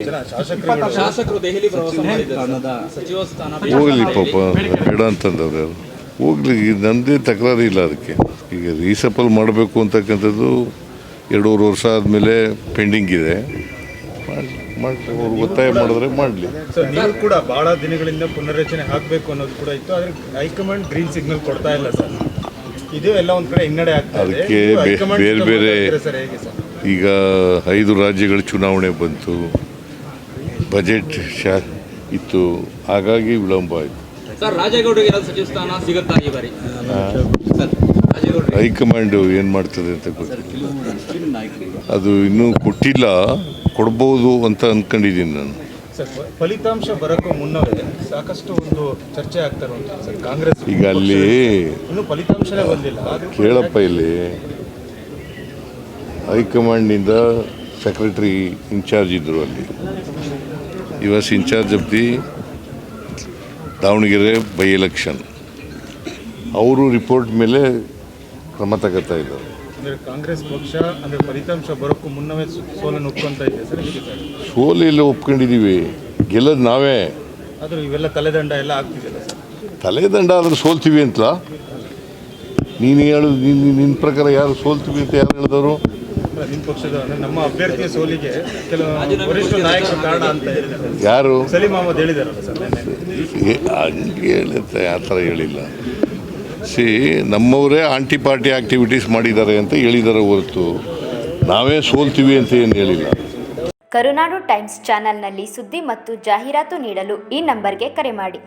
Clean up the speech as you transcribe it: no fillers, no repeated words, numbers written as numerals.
ಶಾಸಕರು ದೆಹಲಿ ಪ್ರವಾಸ ಮಾಡಿದ್ದಾರೆ. ಸಚಿವ ಸ್ಥಾನ ಹೋಗಲಿ ಪಾಪ ಬೇಡ ಅಂತಂದವ್ರು ಯಾರು ಹೋಗ್ಲಿ, ನಂದೇ ತಕರಾರು ಇಲ್ಲ ಅದಕ್ಕೆ. ಈಗ ರೀಸಫಲ್ ಮಾಡಬೇಕು ಅಂತಕ್ಕಂಥದ್ದು 2.5 ವರ್ಷ ಆದಮೇಲೆ ಪೆಂಡಿಂಗ್ ಇದೆ. ಮಾಡಿ ಅವ್ರು ಒತ್ತಾಯ ಮಾಡಿದ್ರೆ ಮಾಡಲಿ. ನೀವು ಕೂಡ ಬಹಳ ದಿನಗಳಿಂದ ಪುನರ್ರಚನೆ ಆಗಬೇಕು ಅನ್ನೋದು ಕೂಡ ಇತ್ತು, ಆದರೆ ಹೈಕಮಾಂಡ್ ಗ್ರೀನ್ ಸಿಗ್ನಲ್ ಕೊಡ್ತಾ ಇಲ್ಲ ಸರ್. ಇದು ಎಲ್ಲ ಒಂದು ಕಡೆ ಹಿನ್ನಡೆ ಆಗ್ತದೆ. ಅದಕ್ಕೆ ಬೇರೆ ಬೇರೆ ಈಗ 5 ರಾಜ್ಯಗಳ ಚುನಾವಣೆ ಬಂತು, ಬಜೆಟ್ ಇತ್ತು, ಹಾಗಾಗಿ ವಿಳಂಬ ಆಯಿತು. ಸರ್, ರಾಜೇಗೌಡರಿಗೆ ಸಚಿವ ಸ್ಥಾನ ಸಿಗುತ್ತಾ ಈ ಬಾರಿ? ಹೈಕಮಾಂಡು ಏನು ಮಾಡ್ತದೆ ಅಂತ ಗೊತ್ತಿಲ್ಲ, ಅದು ಇನ್ನೂ ಕೊಟ್ಟಿಲ್ಲ, ಕೊಡ್ಬೋದು ಅಂತ ಅಂದ್ಕೊಂಡಿದ್ದೀನಿ ನಾನು. ಸರ್, ಫಲಿತಾಂಶ ಬರೋಕ್ಕೂ ಮುನ್ನವೇ ಸಾಕಷ್ಟು ಒಂದು ಚರ್ಚೆ ಆಗ್ತಾ ಇರುವಂಥದ್ದು ಸರ್. ಕಾಂಗ್ರೆಸ್ ಈಗ ಅಲ್ಲಿ ಇನ್ನೂ ಫಲಿತಾಂಶನೇ ಬಂದಿಲ್ಲ. ಕೇಳಪ್ಪ, ಇಲ್ಲಿ ಹೈಕಮಾಂಡ್ನಿಂದ ಸೆಕ್ರೆಟರಿ ಇನ್ಚಾರ್ಜ್ ಇದ್ದರು, ಅಲ್ಲಿ ಈ was incharge of the Davanagere by election. ಅವರು ರಿಪೋರ್ಟ್ ಮೇಲೆ ಕ್ರಮ ತಗೋತಾ ಇದ್ದಾರೆ. ಅಂದರೆ ಕಾಂಗ್ರೆಸ್ ಪಕ್ಷ ಅಂದರೆ ಫಲಿತಾಂಶ ಬರೋಕ್ಕೂ ಮುನ್ನವೇ ಸೋಲನ್ನು ಒಪ್ಕೊಂತ ಇದೆ ಸರ್. ಹೇಗೆ ಸರ್? ಸೋಲೆಲ್ಲ ಒಪ್ಕೊಂಡಿದ್ದೀವಿ, ಗೆಲ್ಲೋದು ನಾವೇ. ಆದರೂ ಇವೆಲ್ಲ ತಲೆದಂಡ ಎಲ್ಲ ಆಗ್ತಿದೆಯಲ್ಲ ಸರ್. ತಲೆದಂಡ ಆದ್ರೆ ಸೋಲ್ತೀವಿ ಅಂತ ನೀನು ಹೇಳು. ನಿನ್ನ ಪ್ರಕಾರ ಯಾರು ಸೋಲ್ತೀವಿ ಅಂತ ಯಾರು ಹೇಳಿದವರು? ನಿಮ್ಮ ಪಕ್ಷದ ಅಂದರೆ ನಮ್ಮ ಅಭ್ಯರ್ಥಿಯ ಸೋಲಿಗೆ ಕೆಲವು ವರಿಷ್ಠ ನಾಯಕರು ಕಾರಣ ಅಂತ ಹೇಳಿದ್ದಾರೆ. ಯಾರು? ಸಲೀಂ ಅಹಮದ್ ಹೇಳಿದಾರಲ್ಲ ಸರ್ ನೆನ್ನೆ. ಹಂಗೆ ಹೇಳುತ್ತೆ, ಆ ಥರ ಹೇಳಿಲ್ಲ. ನಮ್ಮವರೇ ಆಂಟಿ ಪಾರ್ಟಿ ಆಕ್ಟಿವಿಟೀಸ್ ಮಾಡಿದ್ದಾರೆ ಅಂತ ಹೇಳಿದ್ದಾರೆ ಹೊರತು ನಾವೇ ಸೋಲ್ತೀವಿ ಅಂತ ಏನು ಹೇಳಿಲ್ಲ. ಕರುನಾಡು ಟೈಮ್ಸ್ ಚಾನೆಲ್ನಲ್ಲಿ ಸುದ್ದಿ ಮತ್ತು ಜಾಹೀರಾತು ನೀಡಲು ಈ ನಂಬರ್ಗೆ ಕರೆ ಮಾಡಿ.